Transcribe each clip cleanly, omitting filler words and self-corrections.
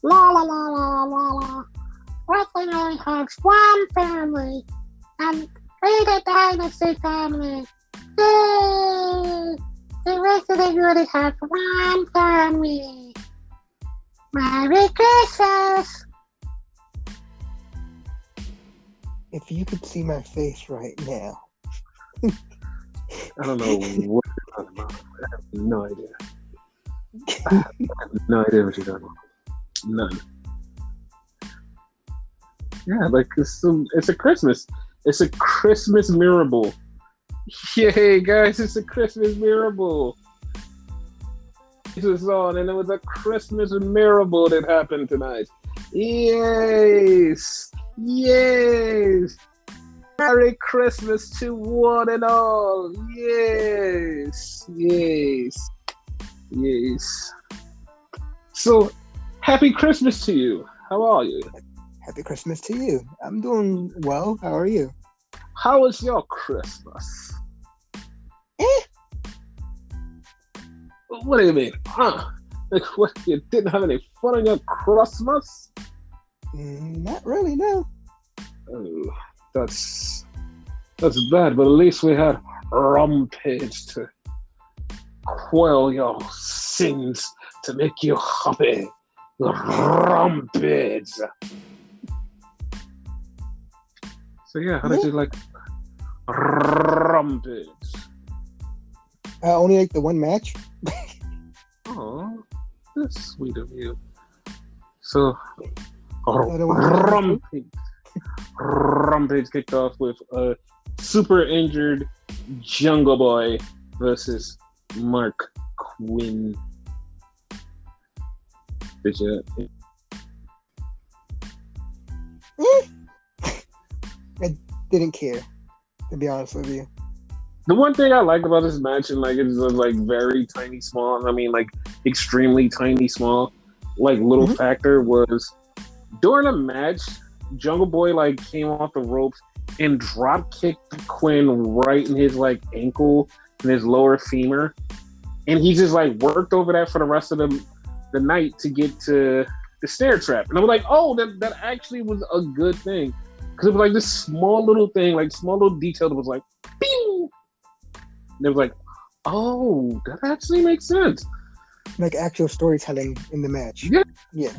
La la la la la la. Wrestling only has one family, and we're the Dynasty family. Yay! The rest of the world has one family. Merry Christmas! If you could see my face right now. I don't know what you're talking about. I have no idea. I have no idea what you're talking about. None. Yeah, like it's a Christmas. It's a Christmas miracle. Yay, guys! It's a Christmas miracle. This was on, and it was a Christmas miracle that happened tonight. Yes, yes. Merry Christmas to one and all. Yes, yes, yes. So, happy Christmas to you. How are you? Happy Christmas to you. I'm doing well. How are you? How was your Christmas? What do you mean? Huh? Like, what? You didn't have any fun on your Christmas? Not really, no. Oh, that's bad. But at least we had Rampage to quell your sins, to make you happy. Rampage. So yeah, how did you like Rampage? I only like the one match. Oh, that's sweet of you. So, Rampage kicked off with a super injured Jungle Boy versus Mark Quinn. Did you? I didn't care, to be honest with you. The one thing I liked about this match, and like it was like very tiny small, I mean like extremely tiny small, like little factor was during the match, Jungle Boy like came off the ropes and drop kicked Quinn right in his like ankle and his lower femur, and he just like worked over that for the rest of the night to get to the snare trap, and I was like, oh, that actually was a good thing because it was like this small little thing, like small little detail that was like, bing. And it was like, oh, that actually makes sense. Like actual storytelling in the match. Yeah. Yeah.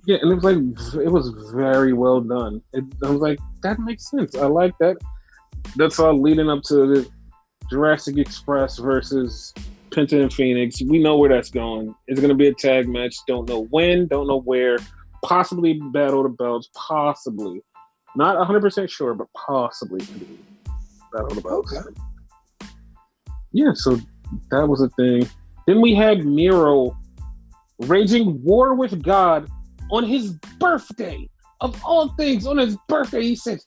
Yeah, and it was very well done. I was like, that makes sense. I like that. That's all leading up to the Jurassic Express versus Penta and Phoenix. We know where that's going. It's going to be a tag match. Don't know when, don't know where. Possibly Battle of the Belts. Possibly. Not 100% sure, but possibly Battle of the Belts. Okay. Yeah, so that was a thing. Then we had Miro raging war with God on his birthday. Of all things, on his birthday, he said,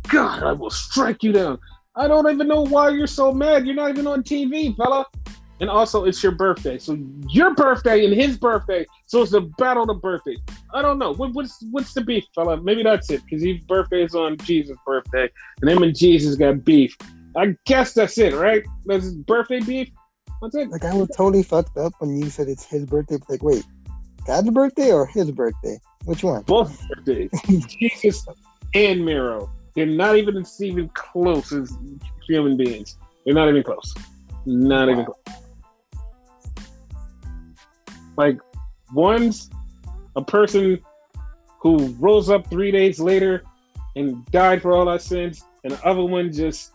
God, I will strike you down. I don't even know why you're so mad. You're not even on TV, fella. And also, it's your birthday. So your birthday and his birthday. So it's a battle of the birthdays. I don't know. What's the beef, fella? Maybe that's it. Because his birthday is on Jesus' birthday. And him and Jesus got beef. I guess that's it, right? That's his birthday beef? That's it. Like, I was totally fucked up when you said it's his birthday. Like, wait, God's birthday or his birthday? Which one? Both birthdays. Jesus and Miro. They're not even close as human beings. They're not even close. Not even close. Like, one's a person who rose up 3 days later and died for all our sins, and the other one just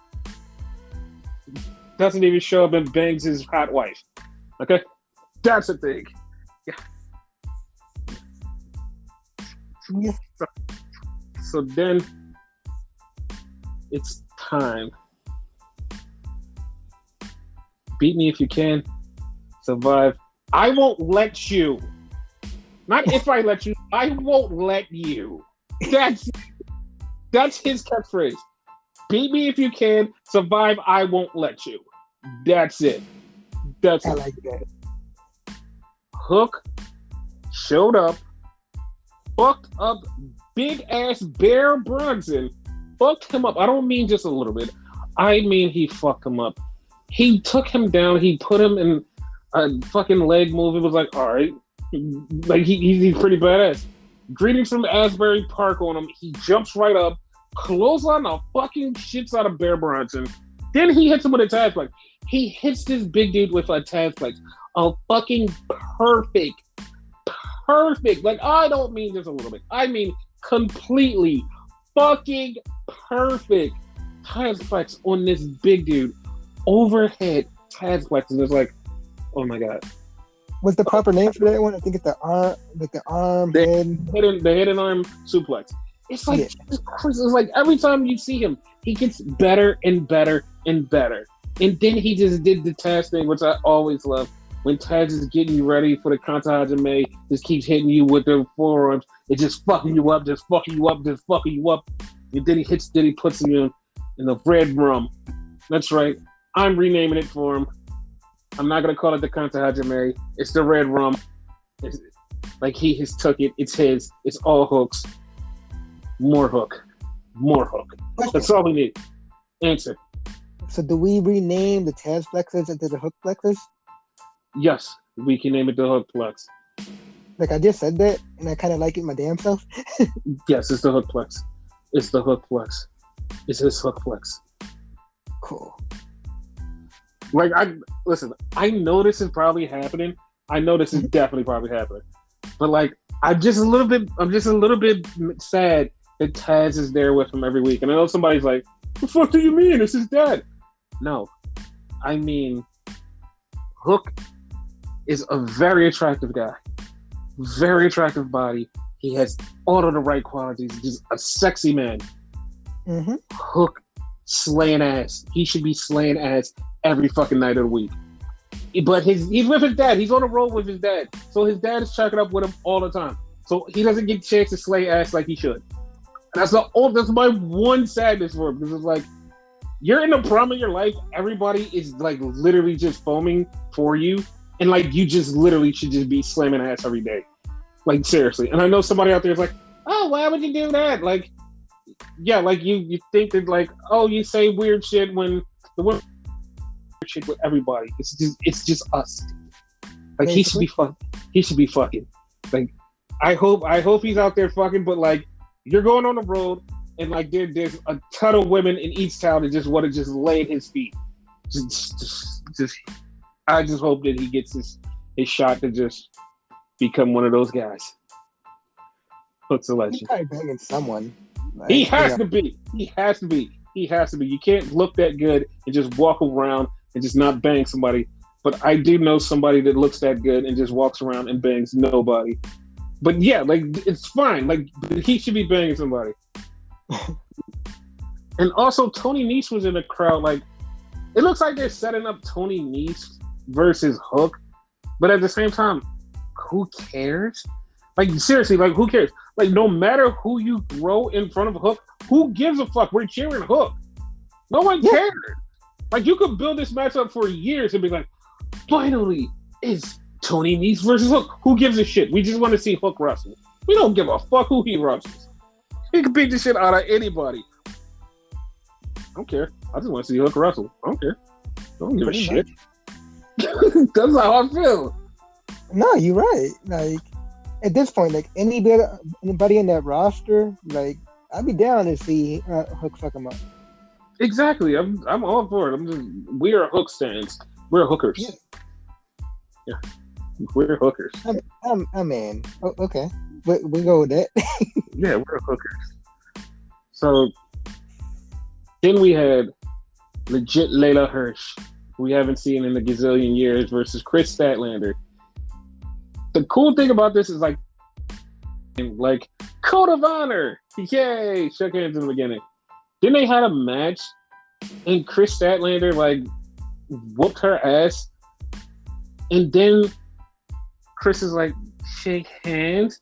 doesn't even show up and bangs his hot wife. Okay? That's a thing. Yeah. Yeah. So then it's time. Beat me if you can. Survive. I won't let you. Not if I let you. I won't let you. That's his catchphrase. Beat me if you can. Survive. I won't let you. That's it. That's I it. like that. Hook showed up, fucked up big ass Bear Bronson, fucked him up. I don't mean just a little bit. I mean he fucked him up. He took him down. He put him in a fucking leg move. It was like, all right, Like he's pretty badass. Greetings from Asbury Park on him. He jumps right up, clothesline the fucking shits out of Bear Bronson. Then he hits him with a Tazplex. He hits this big dude with a Tazplex. A fucking perfect. Like, I don't mean just a little bit. I mean completely fucking perfect Tazplex on this big dude. Overhead Tazplex. And it's like, oh my God. What's the proper name for that one? I think it's the arm, the head and arm suplex. It's like, it's like every time you see him, he gets better and better and better. And then he just did the Taz thing, which I always love. When Taz is getting you ready for the Kanta Hajime, just keeps hitting you with the forearms. It's just fucking you up, just fucking you up, just fucking you up. And then he puts you in the red rum. That's right. I'm renaming it for him. I'm not going to call it the Kanta Hajime. It's the red rum. It's, like, he has took it. It's his. It's all hooks. More hook. That's all we need. Answer. So do we rename the Taz Plexus into the Hook Plexus? Yes, we can name it the Hook Plex. Like, I just said that, and I kind of like it my damn self. Yes, it's the Hook Plex. It's the Hook Plex. It's his Hook Plex. Cool. Like, I know this is probably happening. I know this is definitely probably happening. But like, I'm just a little bit sad that Taz is there with him every week. And I know somebody's like, "The fuck do you mean? It's his dad." No. I mean, Hook is a very attractive guy. Very attractive body. He has all of the right qualities. He's a sexy man. Mm-hmm. Hook slaying ass. He should be slaying ass every fucking night of the week. But he's with his dad. He's on the road with his dad. So his dad is checking up with him all the time. So he doesn't get a chance to slay ass like he should. That's my one sadness for him. Because it's like, you're in the prime of your life. Everybody is like literally just foaming for you. And like, you just literally should just be slamming ass every day. Like, seriously. And I know somebody out there is like, "Oh, why would you do that?" Like, yeah, like you think that like, oh, you say weird shit when the women shit with everybody. It's just us. Like, he should be fucking. Like, I hope he's out there fucking, but like, you're going on the road and like there's a ton of women in each town that just want to just lay at his feet. Just I just hope that he gets his shot to just become one of those guys. Hook's a legend. He's probably banging someone. Like, He has to be. You can't look that good and just walk around and just not bang somebody. But I do know somebody that looks that good and just walks around and bangs nobody. But yeah, like, it's fine. Like, he should be banging somebody. And also, Tony Nese was in the crowd. Like, it looks like they're setting up Tony Nese versus Hook. But at the same time, who cares? Like, seriously, like, who cares? Like, no matter who you throw in front of Hook, who gives a fuck? We're cheering Hook. No one cares. Like, you could build this match up for years and be like, finally, it's Tony Nese versus Hook. Who gives a shit? We just want to see Hook wrestle. We don't give a fuck who he wrestles. He can beat the shit out of anybody. I don't care. I just want to see Hook wrestle. I don't care. I don't give a shit. That's how I feel. No, you're right. Like, at this point, like, anybody in that roster, like, I'd be down to see Hook fuck him up. Exactly. I'm all for it. We are Hook stands. We're hookers. Yeah. We're hookers. I'm in. Oh, okay. We go with that. Yeah, we're hookers. So then we had legit Layla Hirsch, who we haven't seen in a gazillion years, versus Chris Statlander. The cool thing about this is like code of honor. Yay! Shook hands in the beginning. Then they had a match, and Chris Statlander like whooped her ass, and then Chris is like, shake hands.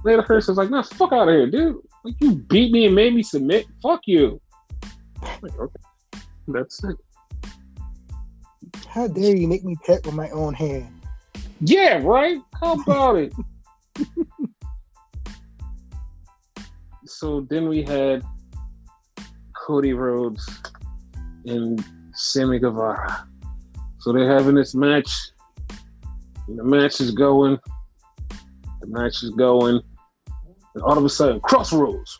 Layla Hirsch is like, nah, fuck out of here, dude. Like, you beat me and made me submit. Fuck you. I'm like, okay, that's it. How dare you make me pet with my own hand? Yeah, right? How about it? So then we had Cody Rhodes and Sammy Guevara. So they're having this match. And the match is going. And all of a sudden, crossroads.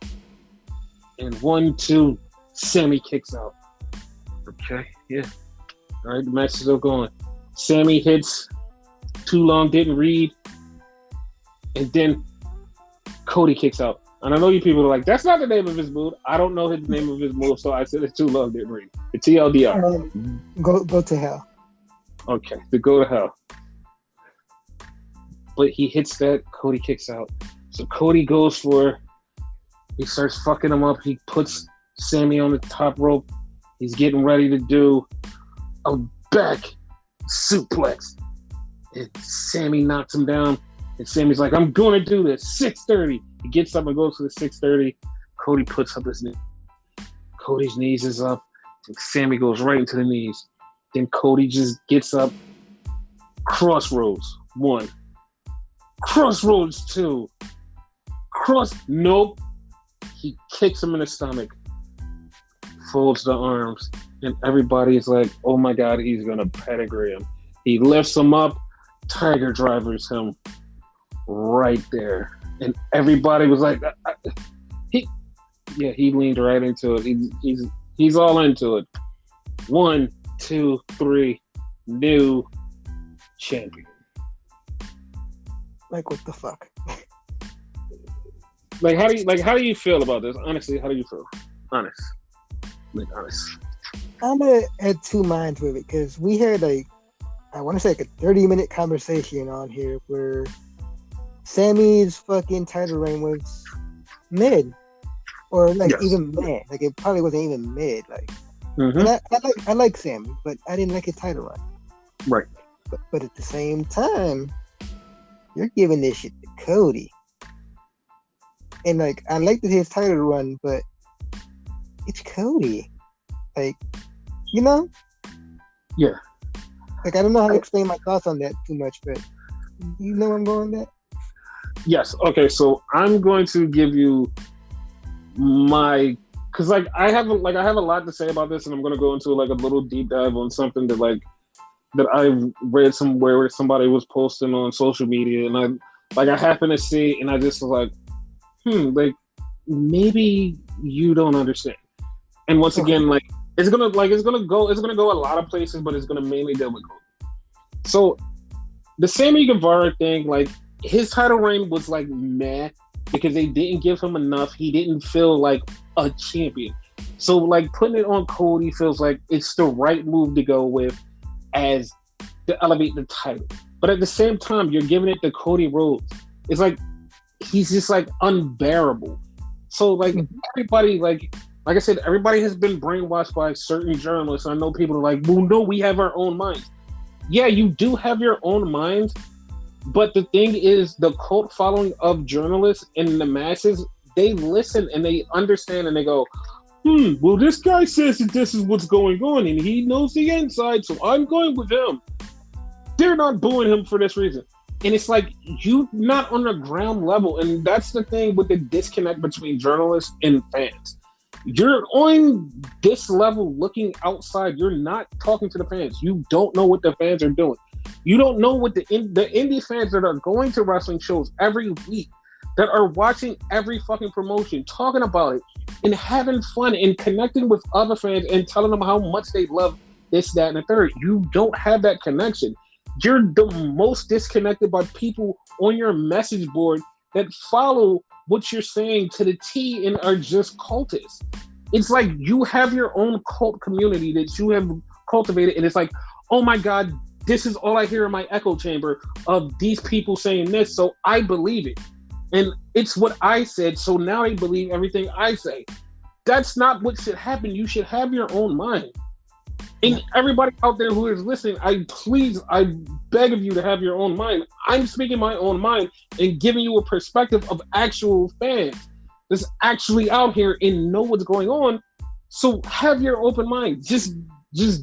And 1, 2, Sami kicks out. Okay, yeah. All right, the match is still going. Sami hits. Too long, didn't read. And then Cody kicks out. And I know you people are like, that's not the name of his move. I don't know the name of his move, so I said it's too long, didn't read. The TLDR. Go to hell. Okay, the go to hell. But he hits that, Cody kicks out. So Cody goes for, he starts fucking him up. He puts Sami on the top rope. He's getting ready to do a back suplex. And Sami knocks him down. And Sami's like, I'm going to do this. 630. He gets up and goes to the 630. Cody puts up his knee. Cody's knees is up. And Sami goes right into the knees. Then Cody just gets up. Crossroads 1. Crossroads 2. Nope. He kicks him in the stomach. Folds the arms. And everybody's like, oh my God, he's going to pedigree him. He lifts him up. Tiger drivers him right there. And everybody was like, he leaned right into it. He's all into it. 1, 2, 3, new champion. Like, what the fuck? How do you feel about this? Honestly, how do you feel? Honest. I'm at two minds with it because we had I want to say a 30-minute conversation on here where Sami's fucking title reign was mid, or even mid. Like it probably wasn't even mid. And I like Sami, but I didn't like his title run. Right. But at the same time, you're giving this shit to Cody, and I like his title run, but it's Cody. Yeah. I don't know how to explain my thoughts on that too much, but you know where I'm going with that? Yes. Okay. So I'm going to give you because I have a lot to say about this, and I'm going to go into a little deep dive on something that I've read somewhere where somebody was posting on social media, and I happened to see, and I just was like, maybe you don't understand. And once again, it's gonna go a lot of places, but it's gonna mainly deal with Cody. So the Sammy Guevara thing, his title reign was meh because they didn't give him enough. He didn't feel like a champion. So putting it on Cody feels like it's the right move to go with as to elevate the title. But at the same time, you're giving it to Cody Rhodes. It's he's just unbearable. So everybody like I said, everybody has been brainwashed by certain journalists. I know people are like, well, no, we have our own minds. Yeah, you do have your own minds. But the thing is, the cult following of journalists and the masses, they listen and they understand and they go, well, this guy says that this is what's going on and he knows the inside, so I'm going with him. They're not booing him for this reason. And it's you not on the ground level. And that's the thing with the disconnect between journalists and fans. You're on this level looking outside. You're not talking to the fans. You don't know what the fans are doing. You don't know what the indie fans that are going to wrestling shows every week, that are watching every fucking promotion, talking about it, and having fun and connecting with other fans and telling them how much they love this, that, and the third. You don't have that connection. You're the most disconnected by people on your message board that follow what you're saying to the T and are just cultists. It's you have your own cult community that you have cultivated, and it's oh my God, this is all I hear in my echo chamber of these people saying this, so I believe it. And it's what I said, so now they believe everything I say. That's not what should happen. You should have your own mind. And everybody out there who is listening, I beg of you to have your own mind. I'm speaking my own mind and giving you a perspective of actual fans that's actually out here and know what's going on. So have your open mind. Just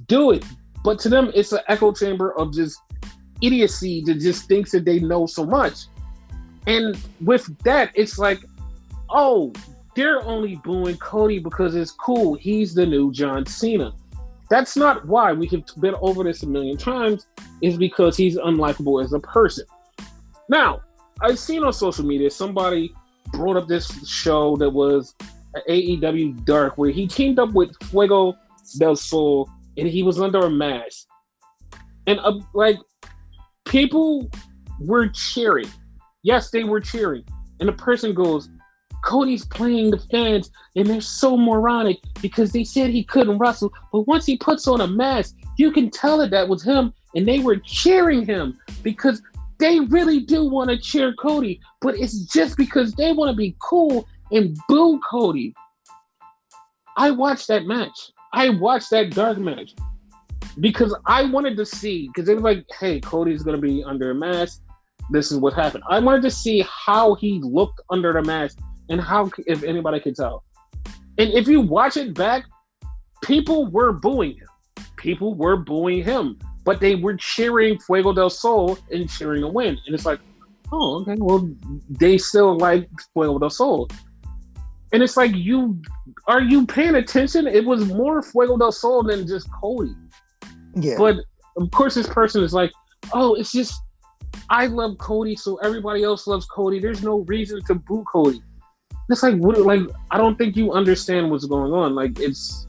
do it. But to them, it's an echo chamber of just idiocy that just thinks that they know so much. And with that, it's oh, they're only booing Cody because it's cool. He's the new John Cena. That's not why. We have been over this a million times. Is because he's unlikable as a person. Now, I've seen on social media somebody brought up this show that was AEW Dark where he teamed up with Fuego del Sol and he was under a mask. And like people were cheering. Yes, they were cheering. And the person goes, Cody's playing the fans and they're so moronic because they said he couldn't wrestle. But once he puts on a mask, you can tell that was him and they were cheering him because they really do want to cheer Cody. But it's just because they want to be cool and boo Cody. I watched that match. I watched that dark match because I wanted to see, because they were like, hey, Cody's going to be under a mask. This is what happened. I wanted to see how he looked under the mask and how, if anybody could tell. And if you watch it back, people were booing him. People were booing him, but they were cheering Fuego del Sol and cheering a win. And it's like, oh, okay, well, they still like Fuego del Sol. And it's like, are you paying attention? It was more Fuego del Sol than just Cody. Yeah. But of course, this person is like, oh, it's just, I love Cody, so everybody else loves Cody. There's no reason to boo Cody. It's like, what, like, I don't think you understand what's going on. Like, it's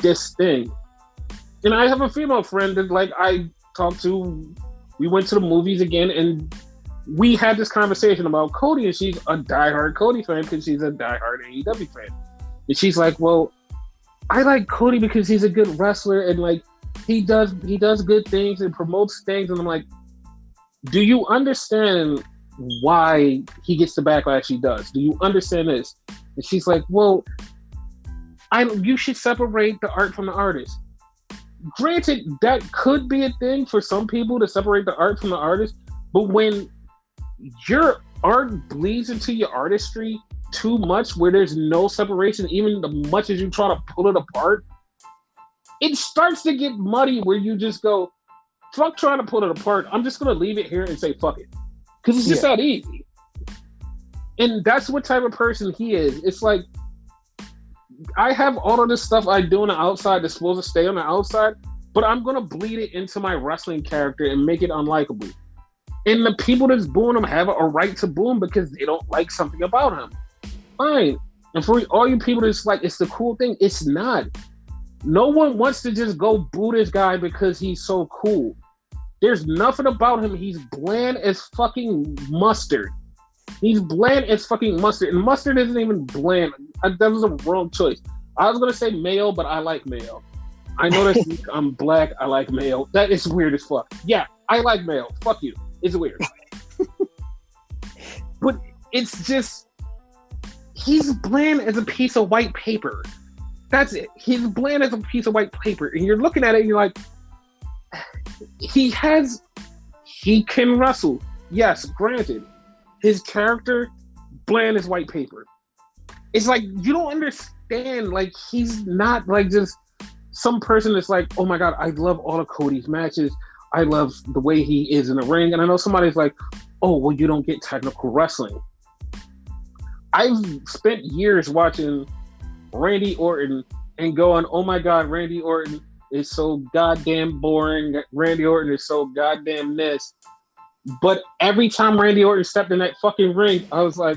this thing. And I have a female friend that, like, I talked to. We went to the movies again, and we had this conversation about Cody, and she's a diehard Cody fan because she's a diehard AEW fan. And she's like, well, I like Cody because he's a good wrestler, and, like, he does good things and promotes things. And I'm like, do you understand why he gets the backlash he does? Do you understand this? And she's like, well, you should separate the art from the artist. Granted, that could be a thing for some people to separate the art from the artist, but when your art bleeds into your artistry too much, where there's no separation, even as much as you try to pull it apart, it starts to get muddy where you just go, fuck trying to pull it apart. I'm just going to leave it here and say fuck it. Because it's just that easy. And that's what type of person he is. It's like, I have all of this stuff I do on the outside that's supposed to stay on the outside, but I'm going to bleed it into my wrestling character and make it unlikable. And the people that's booing him have a right to boo him because they don't like something about him. Fine. And for all you people that's like, it's the cool thing, it's not. No one wants to just go boo this guy because he's so cool. There's nothing about him. He's bland as fucking mustard. He's bland as fucking mustard. And mustard isn't even bland. That was a wrong choice. I was going to say mayo, but I like mayo. I know that I'm black. I like mayo. That is weird as fuck. Yeah, I like mayo. Fuck you. It's weird. But it's just, he's bland as a piece of white paper. That's it. He's bland as a piece of white paper. And you're looking at it and you're like, he can wrestle. Yes, granted. His character, bland as white paper. It's like, you don't understand, like, he's not like just some person that's like, oh my God, I love all of Cody's matches. I love the way he is in the ring. And I know somebody's like, oh, well, you don't get technical wrestling. I've spent years watching Randy Orton and going, oh my God, Randy Orton is so goddamn boring. Randy Orton is so goddamn this. But every time Randy Orton stepped in that fucking ring, I was like,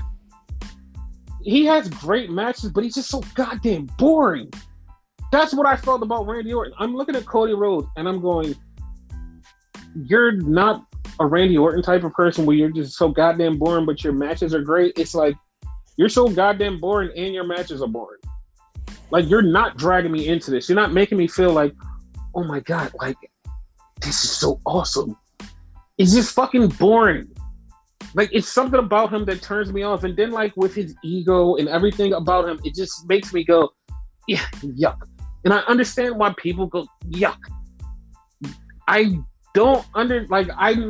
he has great matches, but he's just so goddamn boring. That's what I felt about Randy Orton. I'm looking at Cody Rhodes and I'm going, you're not a Randy Orton type of person where you're just so goddamn boring, but your matches are great. It's like, you're so goddamn boring and your matches are boring. Like, you're not dragging me into this. You're not making me feel like, oh my God, like, this is so awesome. It's just fucking boring. Like, it's something about him that turns me off. And then, like, with his ego and everything about him, it just makes me go, yeah, yuck. And I understand why people go, yuck. I don't I'm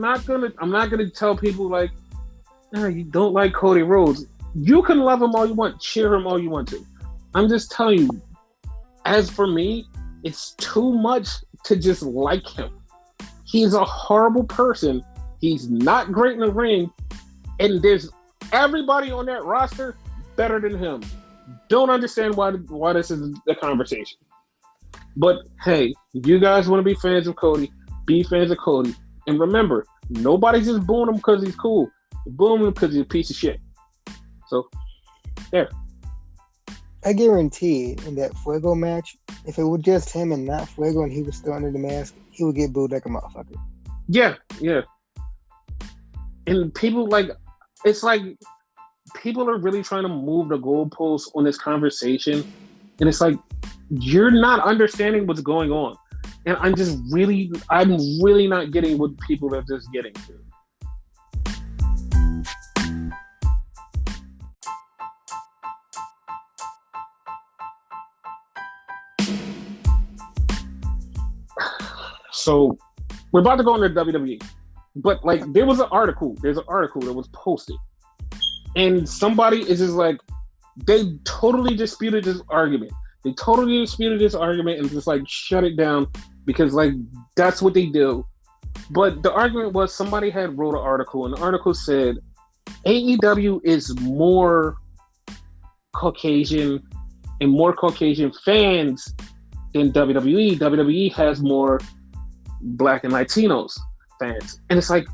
not gonna tell people like, no, you don't like Cody Rhodes. You can love him all you want, cheer him all you want to. I'm just telling you, as for me, it's too much to just like him. He's a horrible person. He's not great in the ring. And there's everybody on that roster better than him. Don't understand why this is the conversation. But hey, you guys want to be fans of Cody, be fans of Cody. And remember, nobody's just booing him because he's cool. They're booing him because he's a piece of shit. So, there. I guarantee in that Fuego match, if it was just him and not Fuego and he was still under the mask, he would get booed like a motherfucker. Yeah. And people it's like people are really trying to move the goalposts on this conversation. And it's like, you're not understanding what's going on. And I'm really not getting what people are just getting to. So we're about to go into WWE, but there's an article that was posted, and somebody is just like, they totally disputed this argument. They totally disputed this argument and just shut it down because that's what they do. But the argument was, somebody had wrote an article, and the article said AEW is more Caucasian and more Caucasian fans than WWE. WWE has more Black and Latinos fans. And it's like,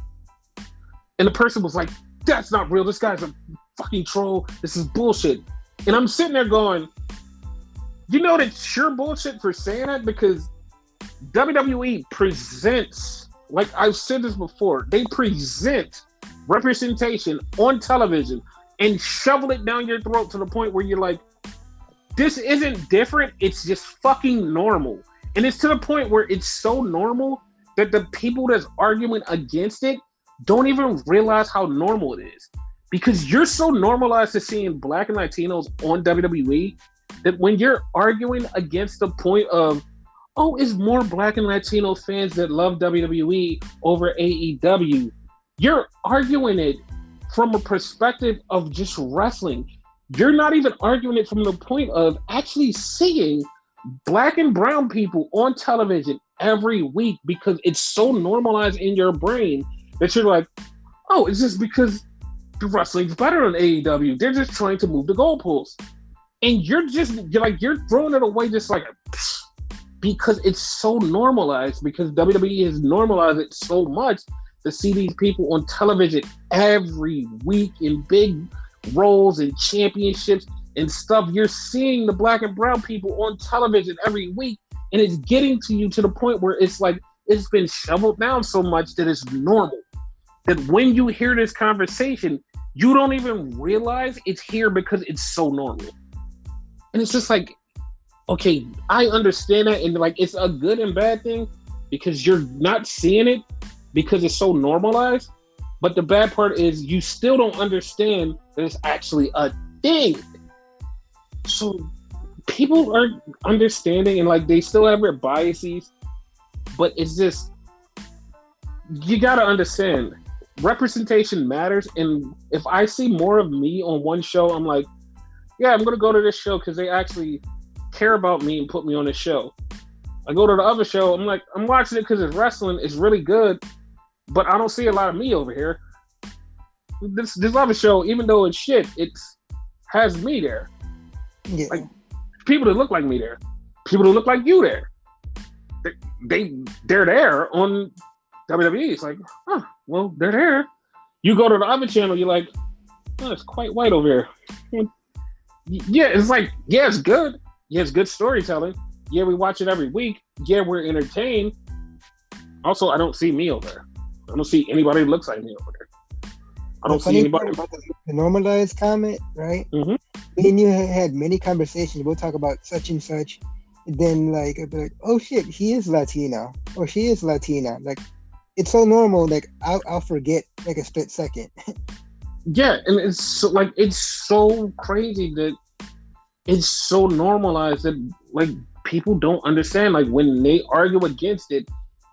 and the person was like, that's not real. This guy's a fucking troll. This is bullshit. And I'm sitting there going, you know that's sure bullshit for saying that, because WWE presents, like I've said this before, they present representation on television and shovel it down your throat to the point where you're like, this isn't different. It's just fucking normal. And it's to the point where it's so normal that the people that's arguing against it don't even realize how normal it is. Because you're so normalized to seeing Black and Latinos on WWE that when you're arguing against the point of, oh, it's more Black and Latino fans that love WWE over AEW, you're arguing it from a perspective of just wrestling. You're not even arguing it from the point of actually seeing Black and brown people on television every week, because it's so normalized in your brain that you're like, oh, it's just because the wrestling's better on AEW. They're just trying to move the goalposts. And you're throwing it away just because it's so normalized, because WWE has normalized it so much to see these people on television every week in big roles and championships and stuff. You're seeing the Black and brown people on television every week, and it's getting to you to the point where it's like it's been shoveled down so much that it's normal. That when you hear this conversation, you don't even realize it's here because it's so normal. And it's just like, okay, I understand that, and it's a good and bad thing because you're not seeing it because it's so normalized. But the bad part is you still don't understand that it's actually a thing. So people are understanding, and they still have their biases, but it's just, you gotta understand, representation matters. And if I see more of me on one show, I'm like, yeah, I'm gonna go to this show because they actually care about me and put me on this show. I go to the other show, I'm like, I'm watching it because it's wrestling, it's really good, but I don't see a lot of me over here. This other show, even though it's shit, it has me there. Yeah. People that look like me there, people that look like you there. They're there on WWE. It's like, huh, well, they're there. You go to the other channel, you're like, oh, it's quite white over here. Yeah, it's like, yeah, it's good. Yeah, it's good storytelling. Yeah, we watch it every week. Yeah, we're entertained. Also, I don't see me over there. I don't see anybody who looks like me over there. I don't see anybody. About the normalized comment, right? Mm-hmm. Me and you had many conversations. We'll talk about such and such. And then I'd be like, oh shit, he is Latino or she is Latina. It's so normal. I'll forget a split second. Yeah, and it's so crazy that it's so normalized that people don't understand. When they argue against it,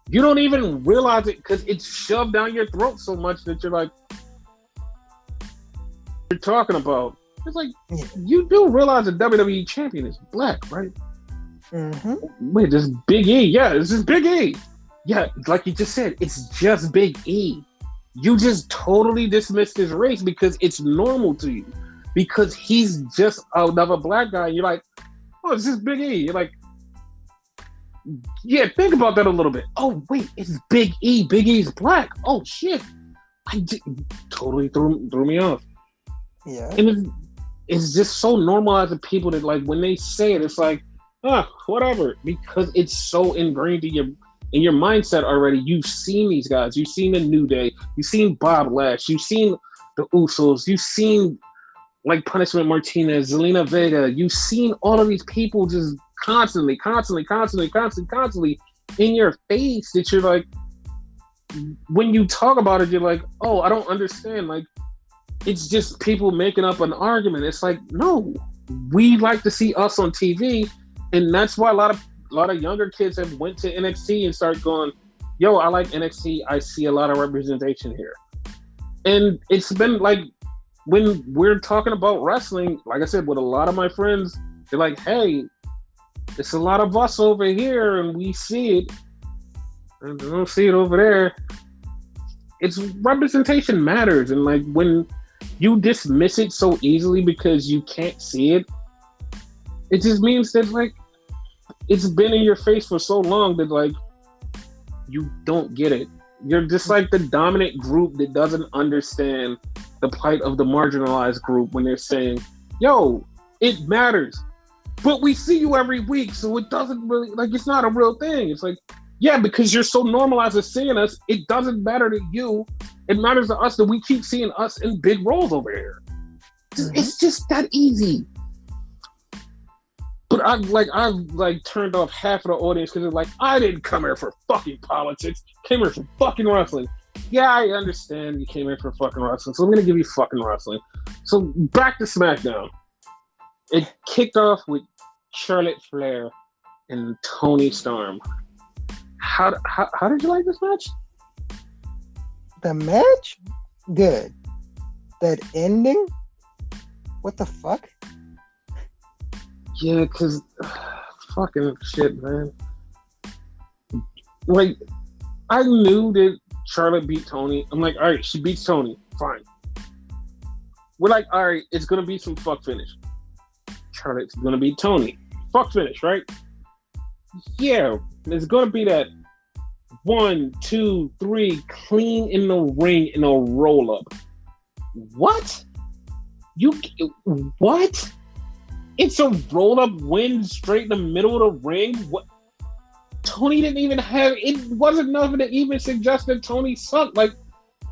you don't even realize it because it's shoved down your throat so much that you're like, you're talking about. It's like, yeah. You do realize the WWE champion is Black, right? Mm-hmm. Wait, this Big E. Yeah, this is Big E. Yeah, like you just said, it's just Big E. You just totally dismissed his race because it's normal to you. Because he's just another Black guy. You're like, oh, it's just Big E. You're like, Yeah, think about that a little bit. Oh wait, it's Big E. Big E's black. Oh shit, totally threw me off. Yeah. And it's just so normalized to people that like when they say it, it's like, whatever, because it's so ingrained in your mindset already. You've seen these guys. You've seen the New Day. You've seen Bob Lash. You've seen the Usos. You've seen like Punishment Martinez, Zelina Vega. You've seen all of these people just constantly in your face that you're like, when you talk about it, you're like, oh, I don't understand. Like, it's just people making up an argument. It's like, no, we like to see us on TV, and that's why a lot of younger kids have went to NXT and start going, yo, I like NXT. I see a lot of representation here. And it's been like, when we're talking about wrestling, like I said, with a lot of my friends, they're like, hey, it's a lot of us over here, and we see it, and they don't see it over there. It's representation matters, and like when you dismiss it so easily because you can't see it, it just means that like it's been in your face for so long that like you don't get it. You're just like the dominant group that doesn't understand the plight of the marginalized group when they're saying, yo, it matters. But we see you every week, so it doesn't really, like, it's not a real thing. It's like, yeah, because you're so normalized as seeing us, it doesn't matter to you. It matters to us that we keep seeing us in big roles over here. It's just that easy. But I've turned off half of the audience because it's like, I didn't come here for fucking politics. Came here for fucking wrestling. Yeah, I understand you came here for fucking wrestling, so I'm gonna give you fucking wrestling. So back to SmackDown. It kicked off with Charlotte Flair and Toni Storm. How did you like this match? The match? Good. That ending? What the fuck? Yeah, because fucking shit, man. Like, I knew that Charlotte beat Toni. I'm like, all right, she beats Toni. Fine. We're like, all right, it's going to be some fuck finish. Charlotte's going to beat Toni. Fuck finish, right? Yeah, it's going to be that 1, 2, 3, clean in the ring in a roll up. What? What? It's a roll up win straight in the middle of the ring? What? Toni didn't even have, it wasn't nothing to even suggest that Toni sucked. Like,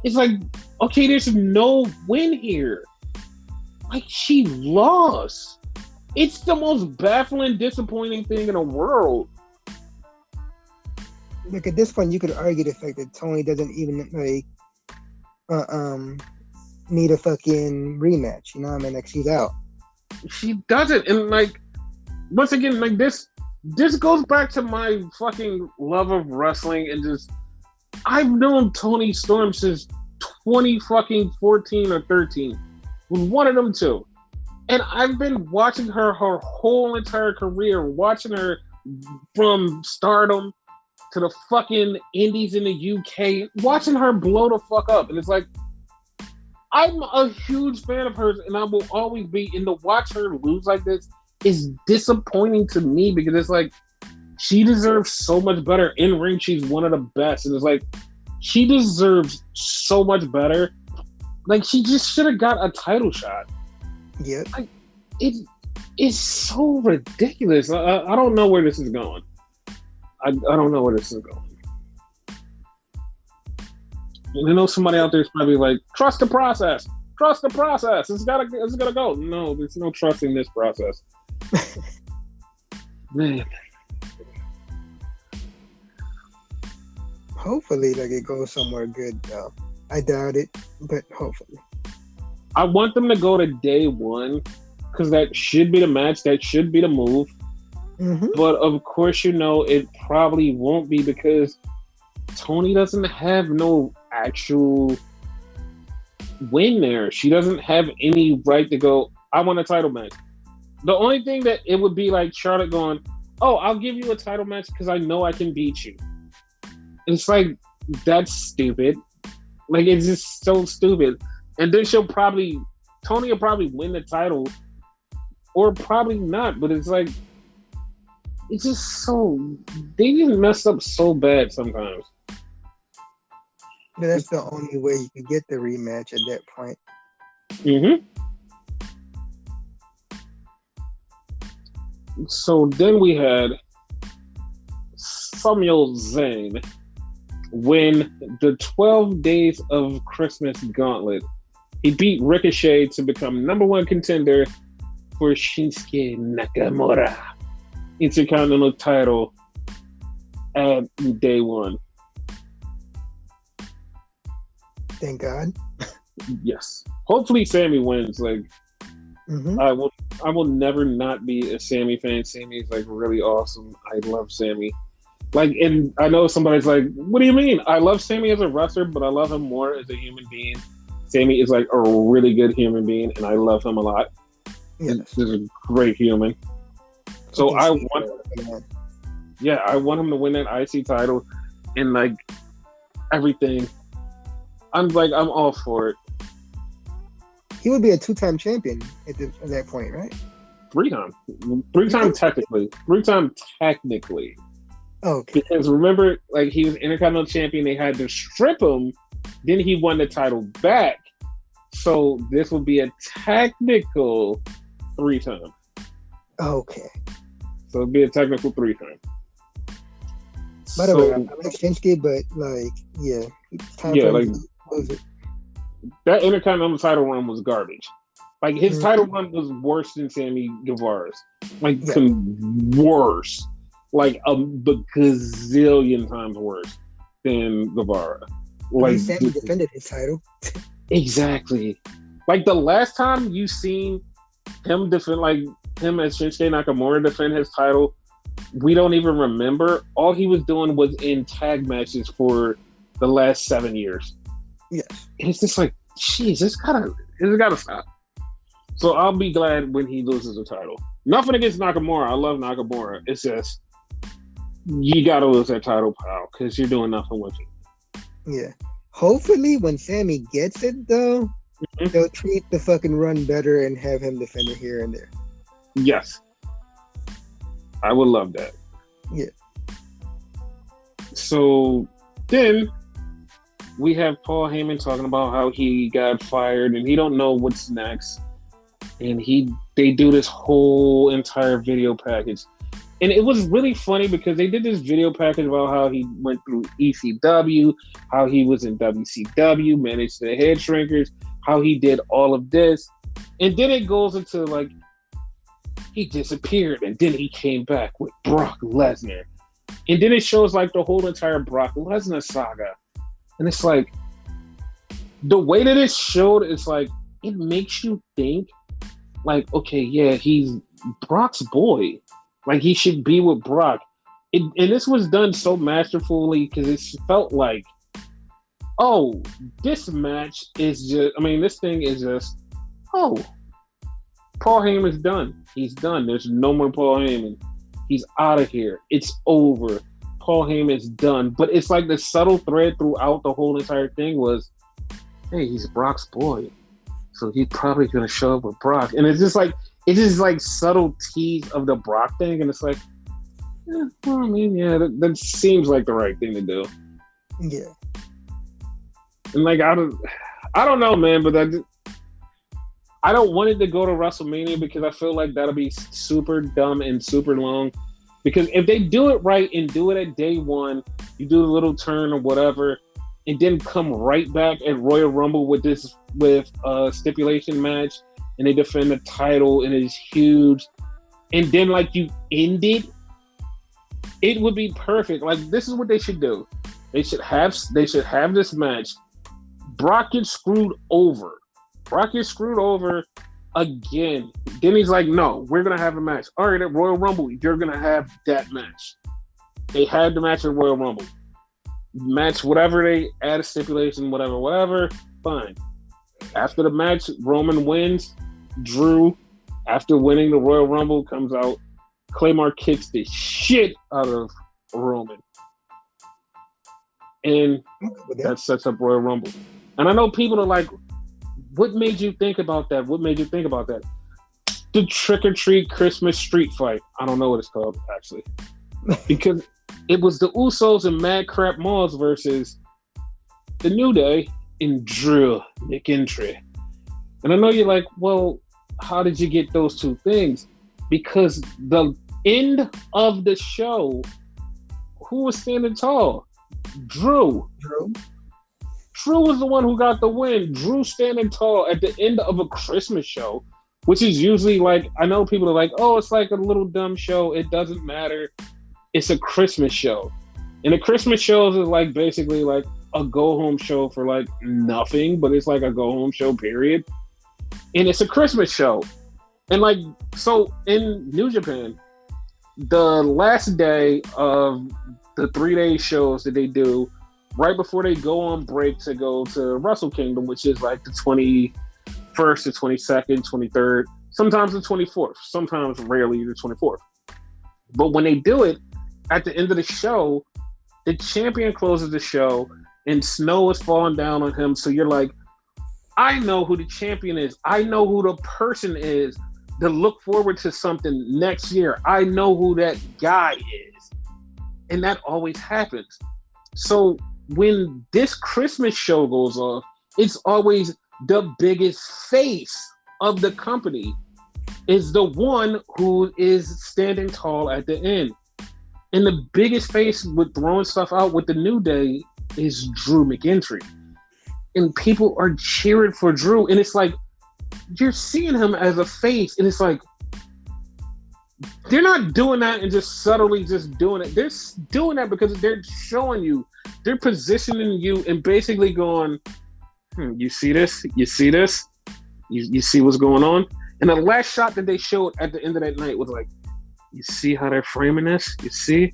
it's like, okay, there's no win here. Like, she lost. It's the most baffling, disappointing thing in the world. Like, at this point, you could argue the fact that Toni doesn't even, like, need a fucking rematch. You know what I mean? Like, she's out. She doesn't. And, like, once again, like, this goes back to my fucking love of wrestling and just, I've known Toni Storm since 2014 or 13. With one of them two. And I've been watching her whole entire career, watching her from Stardom to the fucking Indies in the UK, watching her blow the fuck up. And it's like, I'm a huge fan of hers, and I will always be. And to watch her lose like this is disappointing to me because it's like, she deserves so much better. In ring, she's one of the best. And it's like, she deserves so much better. Like, she just should have got a title shot. Yeah. Like, it's so ridiculous. I don't know where this is going. I don't know where this is going. And I know somebody out there is probably like, trust the process. Trust the process. It's gotta go. No, there's no trusting this process. Man. Hopefully, like, it goes somewhere good, though. I doubt it, but hopefully. I want them to go to day one because that should be the match. That should be the move. Mm-hmm. But of course, you know, it probably won't be because Toni doesn't have no actual win there. She doesn't have any right to go, I want a title match. The only thing that it would be like Charlotte going, oh, I'll give you a title match because I know I can beat you. It's like, that's stupid. Like, it's just so stupid. And then Toni will probably win the title or probably not. But it's like, it's just so they just messed up so bad sometimes. But that's the only way you could get the rematch at that point. Mm-hmm. So then we had Samuel Zayn win the 12 Days of Christmas Gauntlet. He beat Ricochet to become number one contender for Shinsuke Nakamura Intercontinental title at day one. Thank God. Yes. Hopefully Sami wins. Like Mm-hmm. I will never not be a Sami fan. Sami is like really awesome. I love Sami. Like, and I know somebody's like, what do you mean? I love Sami as a wrestler, but I love him more as a human being. Sami is like a really good human being, and I love him a lot. Yes. He's a great human. So I want him to win that IC title and like everything. I'm all for it. He would be a 2-time champion at that point, right? 3-time. 3-time technically. 3-time technically. Okay. Because remember, like he was Intercontinental champion, they had to strip him, then he won the title back. So this will be a technical 3-time. Okay. So it'll be a technical 3-time. By the way, I like Shinsuke, but like, yeah, it's time for him to lose it. That Intercontinental title run was garbage. Like his title run was worse than Sammy Guevara's. Like worse. Like a gazillion times worse than Guevara. Like Sammy defended his title. Exactly. Like the last time you seen him defend, like him as Shinsuke Nakamura defend his title, we don't even remember. All he was doing was in tag matches for the last 7 years. Yes. And it's just like, jeez, it's gotta stop. So I'll be glad when he loses the title. Nothing against Nakamura. I love Nakamura. It's just you gotta lose that title, pal, because you're doing nothing with it. Yeah. Hopefully when Sami gets it though, they'll treat the fucking run better and have him defend it here and there. Yes. I would love that. Yeah. So then we have Paul Heyman talking about how he got fired and he don't know what's next. And they do this whole entire video package. And it was really funny because they did this video package about how he went through ECW, how he was in WCW, managed the Head Shrinkers, how he did all of this. And then it goes into like, he disappeared and then he came back with Brock Lesnar. And then it shows like the whole entire Brock Lesnar saga. And it's like, the way that it's showed, it's like, it makes you think like, okay, yeah, he's Brock's boy. Like, he should be with Brock. And this was done so masterfully because it felt like, oh, this match is just, this thing is just, oh, Paul Heyman's done. He's done. There's no more Paul Heyman. He's out of here. It's over. Paul Heyman's done. But it's like the subtle thread throughout the whole entire thing was, hey, he's Brock's boy. So he's probably going to show up with Brock. And it's just like subtle tease of the Brock thing. And it's like, that seems like the right thing to do. Yeah. And like, I don't know, man, but I don't want it to go to WrestleMania because I feel like that'll be super dumb and super long. Because if they do it right and do it at day one, you do a little turn or whatever, and then come right back at Royal Rumble with a stipulation match, and they defend the title and it's huge, and then like you end it would be perfect. Like, this is what they should do. They should have this match. Brock gets screwed over. Again. Then he's like, no, we're going to have a match. All right, at Royal Rumble, you're going to have that match. They had the match at Royal Rumble. Match, whatever they add a stipulation, whatever, fine. After the match, Roman wins. Drew, after winning the Royal Rumble, comes out. Claymore kicks the shit out of Roman. And that sets up Royal Rumble. And I know people are like, what made you think about that? the trick or treat Christmas street fight. I don't know what it's called actually, because it was the Usos and Mad Crap Moss versus the New Day and Drew McIntyre. And I know you're like, well, how did you get those two things? Because the end of the show, who was standing tall? Drew. Drew was the one who got the win. Drew standing tall at the end of a Christmas show, which is usually like, I know people are like, oh, it's like a little dumb show. It doesn't matter. It's a Christmas show. And the Christmas shows is like basically like a go-home show for like nothing, but it's like a go-home show, period. And it's a Christmas show. And like, so in New Japan, the last day of the 3-day shows that they do, right before they go on break to go to Wrestle Kingdom, which is like the 21st, the 22nd, 23rd, sometimes the 24th, sometimes rarely the 24th. But when they do it, at the end of the show, the champion closes the show and snow is falling down on him. So you're like, I know who the champion is. I know who the person is to look forward to something next year. I know who that guy is. And that always happens. So when this Christmas show goes off, it's always the biggest face of the company is the one who is standing tall at the end. And the biggest face with throwing stuff out with the New Day is Drew McIntyre. And people are cheering for Drew. And it's like, you're seeing him as a face. And it's like, they're not doing that and just subtly just doing it. They're doing that because they're showing you, they're positioning you and basically going, you see this? You see this? You see what's going on? And the last shot that they showed at the end of that night was like, you see how they're framing this? You see?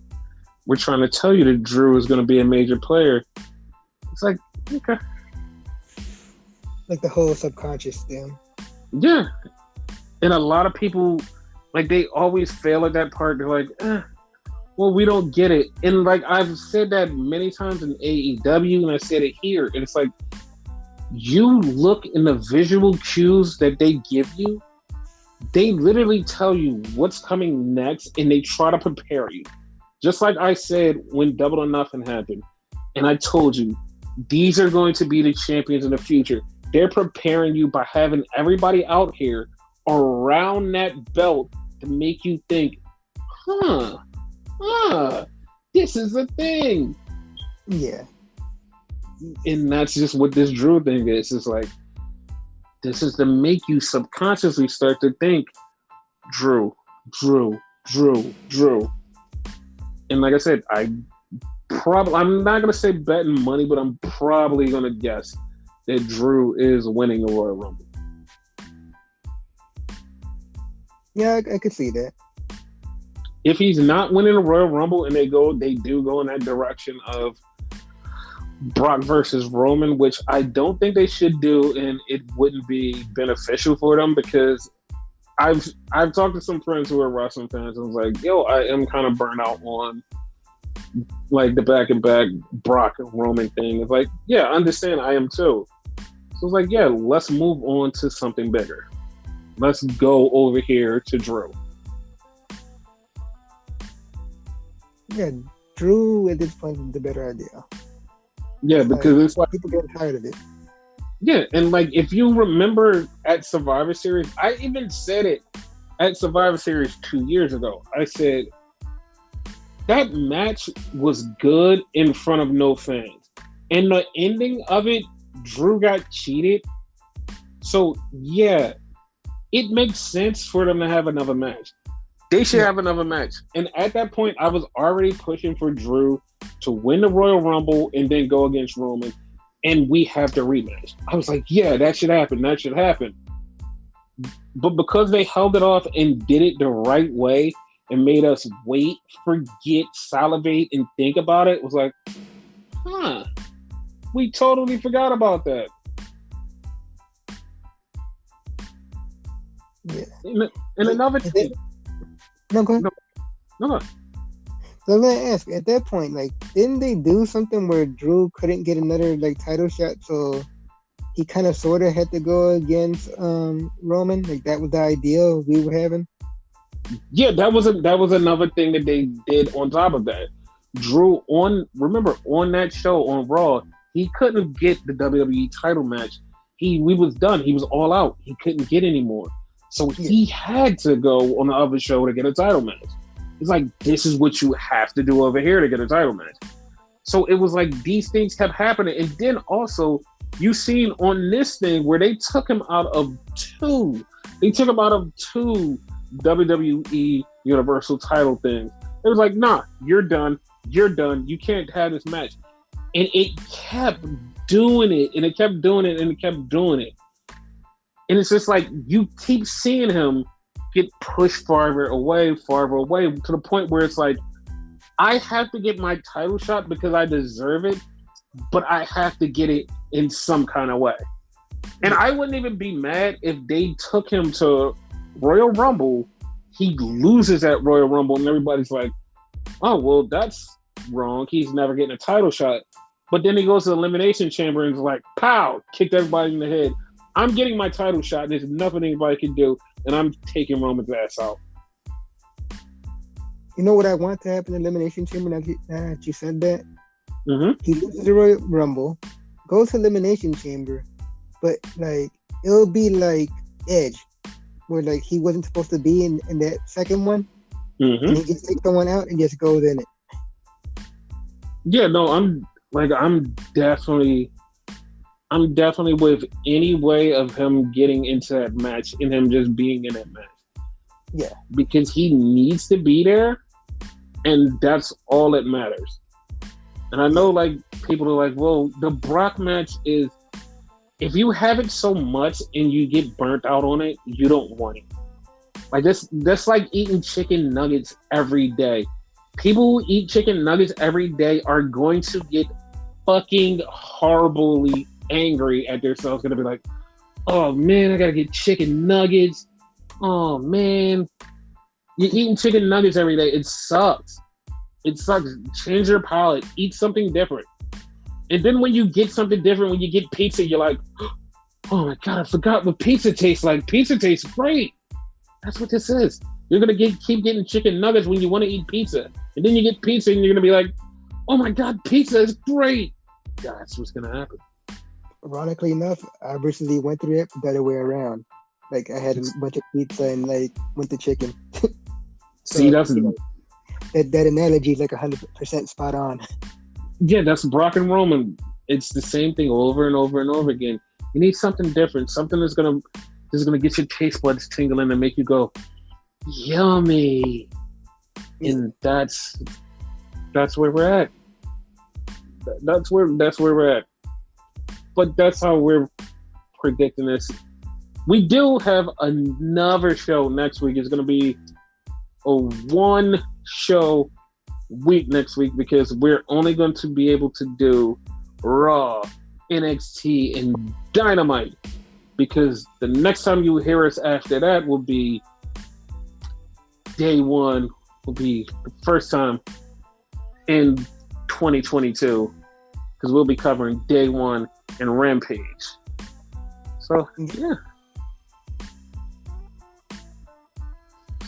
We're trying to tell you that Drew is going to be a major player. It's like, okay. Like the whole subconscious thing. Yeah. And a lot of people, like, they always fail at that part. They're like, well, we don't get it. And, like, I've said that many times in AEW, and I said it here. And it's like, you look in the visual cues that they give you, they literally tell you what's coming next, and they try to prepare you. Just like I said when Double or Nothing happened, and I told you, these are going to be the champions in the future. They're preparing you by having everybody out here around that belt to make you think, this is a thing. Yeah. And that's just what this Drew thing is. It's like, this is to make you subconsciously start to think, Drew. And like I said, I'm not going to say betting money, but I'm probably going to guess that Drew is winning the Royal Rumble. Yeah, I could see that. If he's not winning the Royal Rumble and they do go in that direction of Brock versus Roman, which I don't think they should do, and it wouldn't be beneficial for them, because I've talked to some friends who are wrestling fans and was like, yo, I am kind of burnt out on like the back and back Brock Roman thing. It's like, yeah, I understand, I am too. So it's like, yeah, let's move on to something bigger. Let's go over here to Drew. Yeah, Drew at this point is the better idea. Yeah, because it's like people get tired of it. Yeah, and like if you remember at Survivor Series, I even said it at Survivor Series 2 years ago. I said that match was good in front of no fans. And the ending of it, Drew got cheated. So yeah, it makes sense for them to have another match. They should have another match. And at that point, I was already pushing for Drew to win the Royal Rumble and then go against Roman, and we have the rematch. I was like, yeah, that should happen. That should happen. But because they held it off and did it the right way and made us wait, forget, salivate, and think about it, was like, we totally forgot about that. Yeah. And another thing. No, go ahead. No. So I'm gonna ask, at that point, like, didn't they do something where Drew couldn't get another like title shot, so he kind of sort of had to go against Roman. Like that was the ideal we were having. Yeah, that was another thing that they did on top of that. Drew on that show on Raw, he couldn't get the WWE title match. We was done. He was all out. He couldn't get any more. So he had to go on the other show to get a title match. It's like, this is what you have to do over here to get a title match. So it was like these things kept happening. And then also, you seen on this thing where they took him out of two WWE Universal title things. It was like, nah, you're done. You're done. You can't have this match. And it kept doing it, and it kept doing it, and it kept doing it. And it's just like, you keep seeing him get pushed farther away, to the point where it's like, I have to get my title shot because I deserve it, but I have to get it in some kind of way. And I wouldn't even be mad if they took him to Royal Rumble, he loses at Royal Rumble, and everybody's like, oh, well, that's wrong. He's never getting a title shot. But then he goes to the Elimination Chamber and is like, pow, kicked everybody in the head. I'm getting my title shot. There's nothing anybody can do, and I'm taking Roman's ass out. You know what I want to happen in the Elimination Chamber now that you said that? Mm-hmm. He loses the Royal Rumble, goes to Elimination Chamber, but like it'll be like Edge, where like he wasn't supposed to be in that second one, and he just takes someone out and just goes in it. Yeah, no, I'm definitely with any way of him getting into that match and him just being in that match. Yeah, because he needs to be there, and that's all that matters. And I know, like, people are like, well, the Brock match is, if you have it so much and you get burnt out on it, you don't want it. Like, that's like eating chicken nuggets every day. People who eat chicken nuggets every day are going to get fucking horribly angry at themselves. Going to be like, oh, man, I got to get chicken nuggets. Oh, man. You're eating chicken nuggets every day. It sucks. It sucks. Change your palate. Eat something different. And then when you get something different, when you get pizza, you're like, oh my God, I forgot what pizza tastes like. Pizza tastes great. That's what this is. You're going to keep getting chicken nuggets when you want to eat pizza. And then you get pizza and you're going to be like, oh my God, pizza is great. That's what's going to happen. Ironically enough, I recently went through it the other way around. Like, I had a bunch of pizza and like went to chicken. So, see, that's that analogy is like 100% spot on. Yeah, that's Brock and Roman. It's the same thing over and over and over again. You need something different, something that's gonna get your taste buds tingling and make you go, yummy. And that's where we're at. That's where we're at. But that's how we're predicting this. We do have another show next week. It's going to be a one show week next week because we're only going to be able to do Raw, NXT, and Dynamite. Because the next time you hear us after that will be day one, will be the first time in 2022. Because we'll be covering day one and Rampage. So, yeah.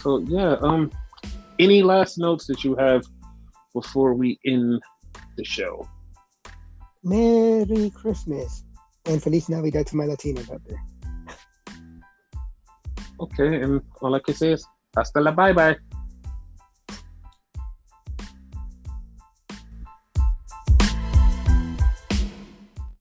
So, yeah, any last notes that you have before we end the show? Merry Christmas. And Feliz Navidad to my Latinos out there. Okay, and all I can say is, hasta la bye-bye.